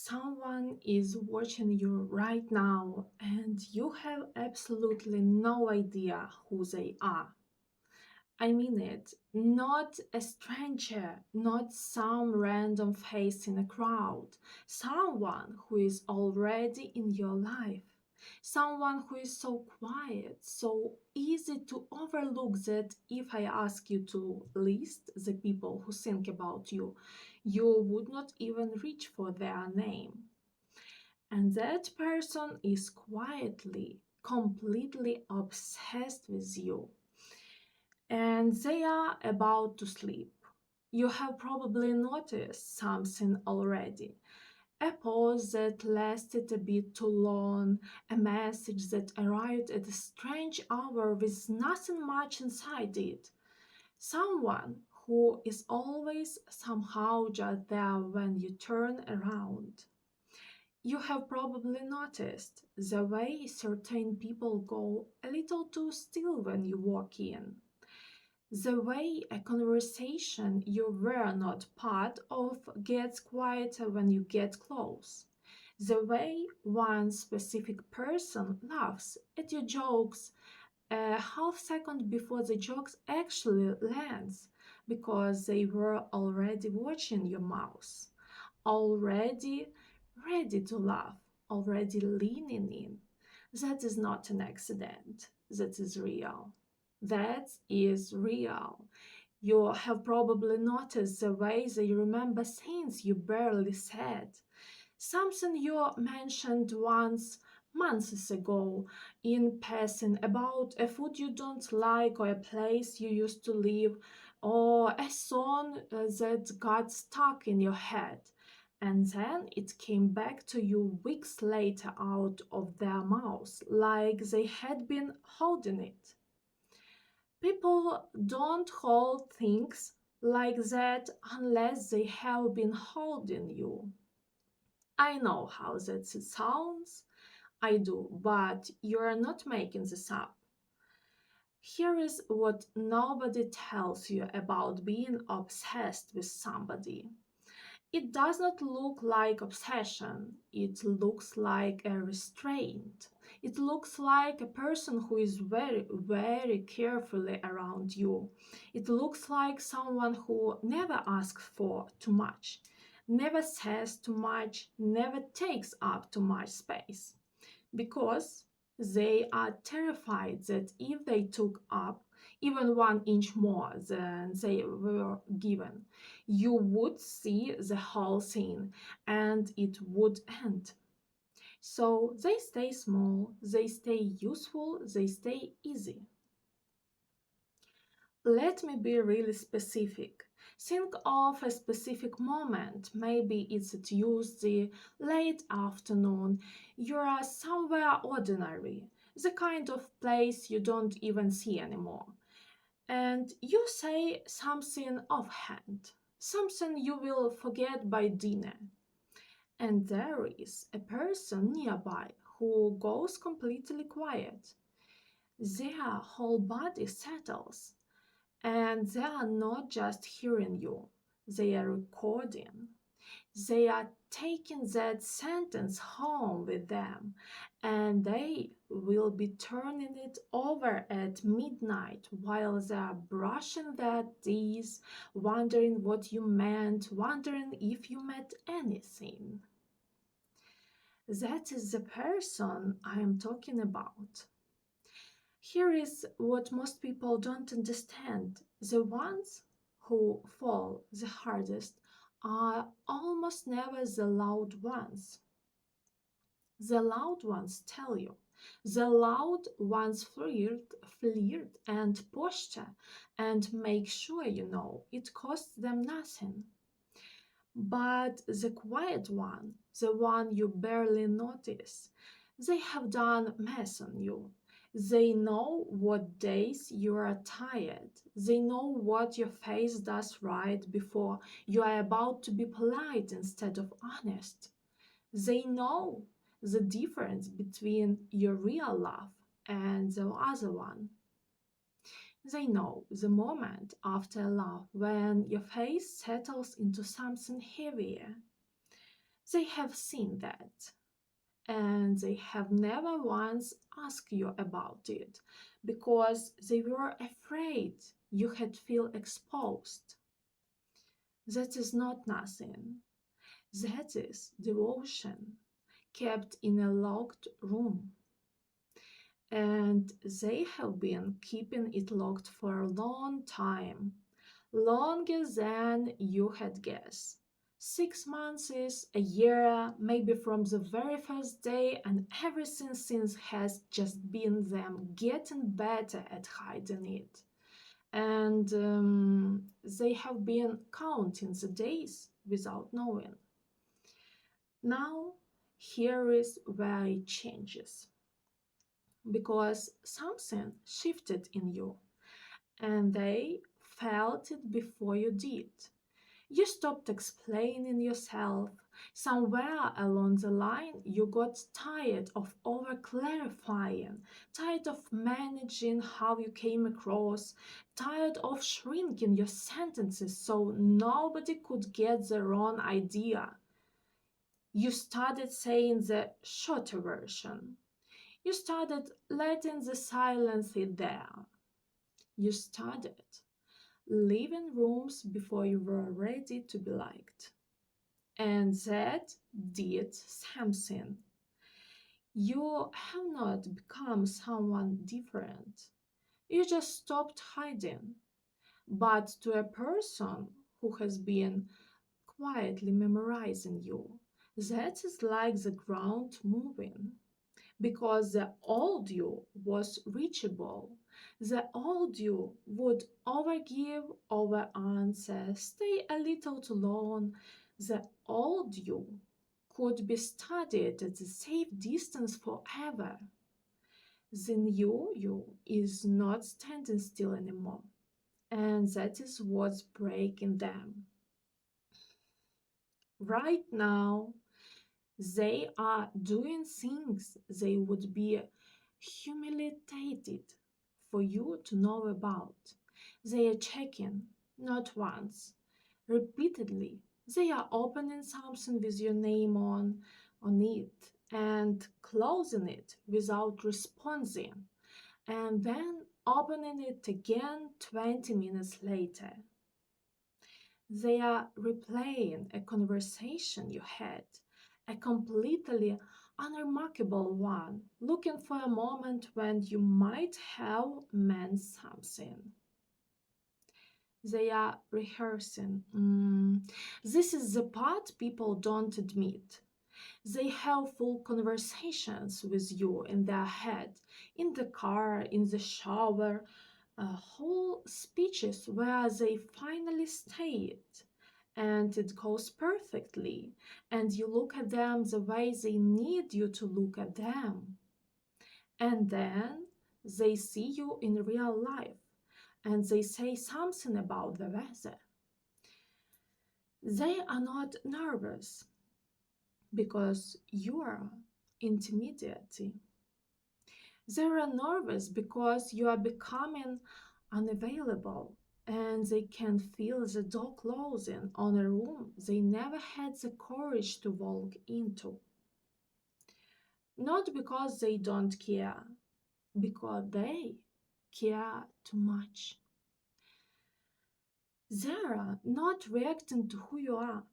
Someone is watching you right now and you have absolutely no idea who they are. I mean it, not a stranger, not some random face in a crowd, someone who is already in your life. Someone who is so quiet, so easy to overlook that if I ask you to list the people who think about you, you would not even reach for their name. And that person is quietly, completely obsessed with you. And they are about to sleep. You have probably noticed something already. A pause that lasted a bit too long, a message that arrived at a strange hour with nothing much inside it. Someone who is always somehow just there when you turn around. You have probably noticed the way certain people go a little too still when you walk in. The way a conversation you were not part of gets quieter when you get close. The way one specific person laughs at your jokes a half second before the jokes actually lands because they were already watching your mouth, already ready to laugh, already leaning in. That is not an accident. That is real. That is real. You have probably noticed the way they remember things you barely said. Something you mentioned once months ago in passing about a food you don't like or a place you used to live or a song that got stuck in your head. And then it came back to you weeks later out of their mouths, like they had been holding it. People don't hold things like that unless they have been holding you. I know how that sounds. I do, but you are not making this up. Here is what nobody tells you about being obsessed with somebody. It does not look like obsession. It looks like a restraint. It looks like a person who is very, very carefully around you. It looks like someone who never asks for too much, never says too much, never takes up too much space. Because they are terrified that if they took up even 1 inch more than they were given, you would see the whole thing and it would end. So they stay small, they stay useful, they stay easy. Let me be really specific. Think of a specific moment. Maybe it's a Tuesday, late afternoon. You are somewhere ordinary, the kind of place you don't even see anymore. And you say something offhand, something you will forget by dinner. And there is a person nearby who goes completely quiet. Their whole body settles. And they are not just hearing you, they are recording. They are taking that sentence home with them and they will be turning it over at midnight while they are brushing their teeth, wondering what you meant, wondering if you meant anything. That is the person I am talking about. Here is what most people don't understand. The ones who fall the hardest are almost never the loud ones. The loud ones tell you. The loud ones flirt and posture and make sure you know it costs them nothing. But the quiet one, the one you barely notice, they have done math on you. They know what days you are tired. They know what your face does right before you are about to be polite instead of honest. They know the difference between your real laugh and the other one. They know the moment after a laugh when your face settles into something heavier. They have seen that, and they have never once asked you about it because they were afraid you had feel exposed. That is not nothing. That is devotion kept in a locked room. And they have been keeping it locked for a long time, longer than you had guessed. 6 months is a year, maybe from the very first day, and everything since has just been them getting better at hiding it. And they have been counting the days without knowing. Now, here is where it changes because something shifted in you and they felt it before you did. You stopped explaining yourself. Somewhere along the line, you got tired of over clarifying, tired of managing how you came across, tired of shrinking your sentences so nobody could get the wrong idea. You started saying the shorter version. You started letting the silence sit there. You started leaving rooms before you were ready to be liked. And that did something. You have not become someone different. You just stopped hiding. But to a person who has been quietly memorizing you, that is like the ground moving. Because the old you was reachable. The old you would overgive, overanswer, stay a little too long. The old you could be studied at a safe distance forever. The new you is not standing still anymore, and that is what's breaking them. Right now, they are doing things they would be humiliated for you to know about. They are checking, not once, repeatedly. They are opening something with your name on it and closing it without responding, and then opening it again 20 minutes later. They are replaying a conversation you had, a completely unremarkable one, looking for a moment when you might have meant something. They are rehearsing. This is the part people don't admit. They have full conversations with you in their head, in the car, in the shower, whole speeches where they finally say it. And it goes perfectly. And you look at them the way they need you to look at them. And then they see you in real life and they say something about the weather. They are not nervous because you are intimidating. They are nervous because you are becoming unavailable and they can feel the door closing on a room they never had the courage to walk into. Not because they don't care, because they care too much. They are not reacting to who you are,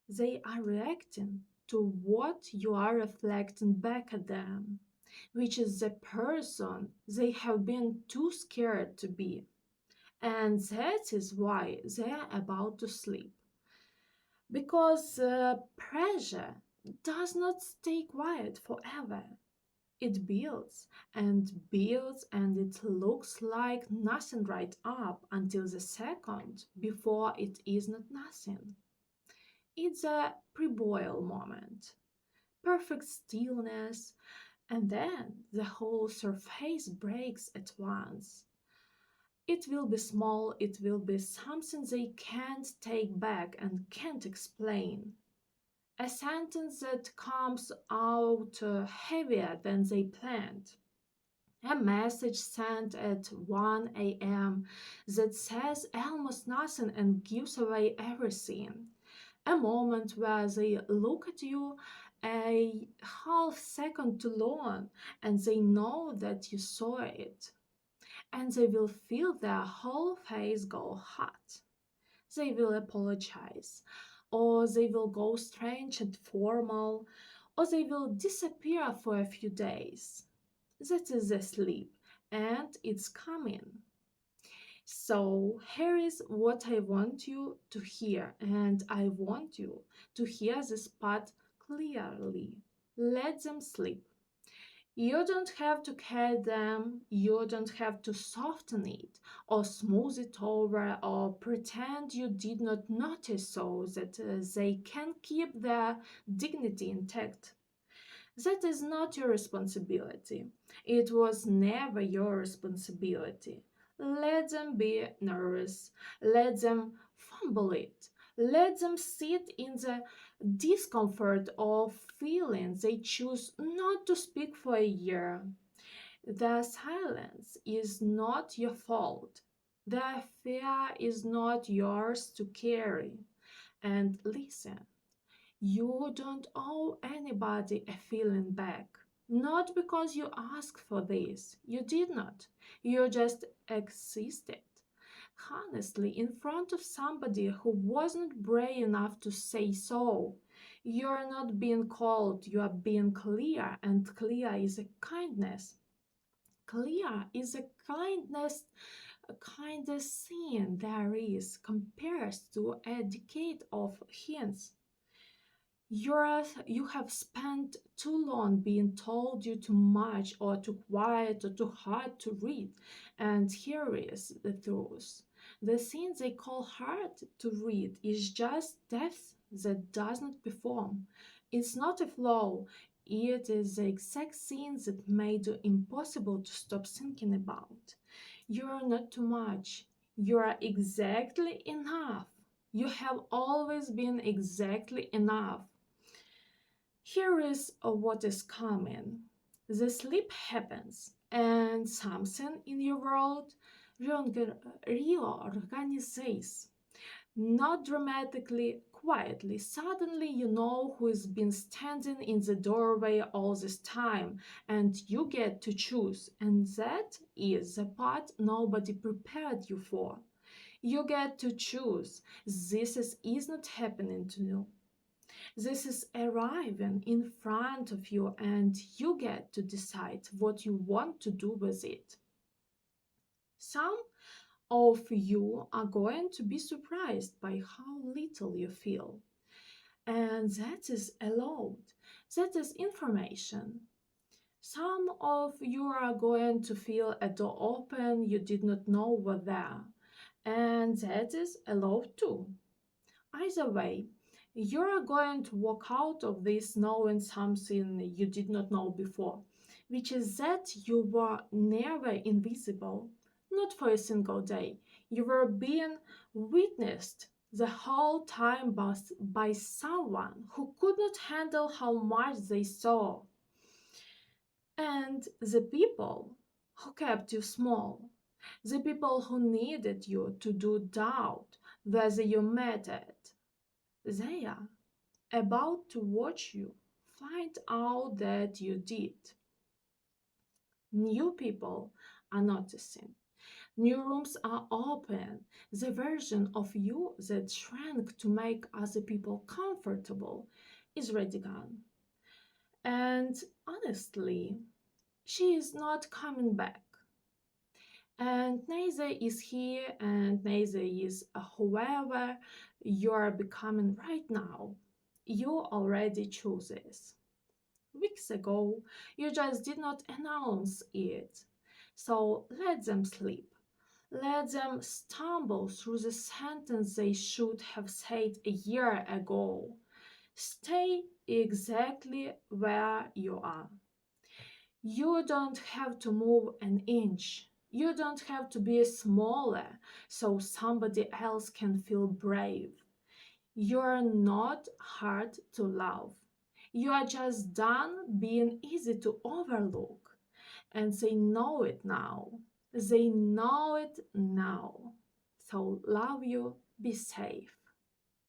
they are reacting to what you are reflecting back at them, which is the person they have been too scared to be. And that is why they are about to sleep. Because pressure does not stay quiet forever. It builds and builds, and it looks like nothing right up until the second before it is not nothing. It's a pre-boil moment, perfect stillness, and then the whole surface breaks at once. It will be small, it will be something they can't take back and can't explain. A sentence that comes out heavier than they planned. A message sent at 1 a.m. that says almost nothing and gives away everything. a moment where they look at you a half second too long and they know that you saw it, and they will feel their whole face go hot. They will apologize, or they will go strange and formal, or they will disappear for a few days. That is the sleep, and it's coming. So, here is what I want you to hear, and I want you to hear this part clearly. Let them sleep. You don't have to care them, you don't have to soften it or smooth it over or pretend you did not notice so that they can keep their dignity intact. That is not your responsibility. It was never your responsibility. Let them be nervous. Let them fumble it. Let them sit in the discomfort of feeling they choose not to speak for a year. Their silence is not your fault. Their fear is not yours to carry. And listen, you don't owe anybody a feeling back. Not because you asked for this. You did not. You just existed. Honestly, in front of somebody who wasn't brave enough to say so. You're not being cold, you are being clear, and clear is a kindness. Clear is a kindest thing there is compared to a decade of hints. You have spent too long being told you too much or too quiet or too hard to read. And here is the truth. The thing they call hard to read is just depth that does not perform. It's not a flaw. It is the exact thing that made it impossible to stop thinking about. You are not too much. You are exactly enough. You have always been exactly enough. Here is what is coming. The sleep happens, and something in your world reorganizes. Not dramatically, quietly. Suddenly, you know who has been standing in the doorway all this time, and you get to choose. And that is the part nobody prepared you for. You get to choose. Is not happening to you. This is arriving in front of you, and you get to decide what you want to do with it. Some of you are going to be surprised by how little you feel, and that is allowed. That is information. Some of you are going to feel a door open you did not know were there, and that is allowed too. Either way, you're going to walk out of this knowing something you did not know before, which is that you were never invisible, not for a single day. You were being witnessed the whole time by someone who could not handle how much they saw. And the people who kept you small, the people who needed you to do doubt whether you mattered, they are about to watch you find out that you did. New people are noticing. New rooms are open. The version of you that shrank to make other people comfortable is ready gone. And honestly, she is not coming back. And neither is he, and neither is whoever you are becoming right now. You already chose this. Weeks ago, you just did not announce it. So let them sleep. Let them stumble through the sentence they should have said a year ago. Stay exactly where you are. You don't have to move an inch. You don't have to be smaller so somebody else can feel brave. You're not hard to love. You are just done being easy to overlook. And they know it now. They know it now. So love you, be safe.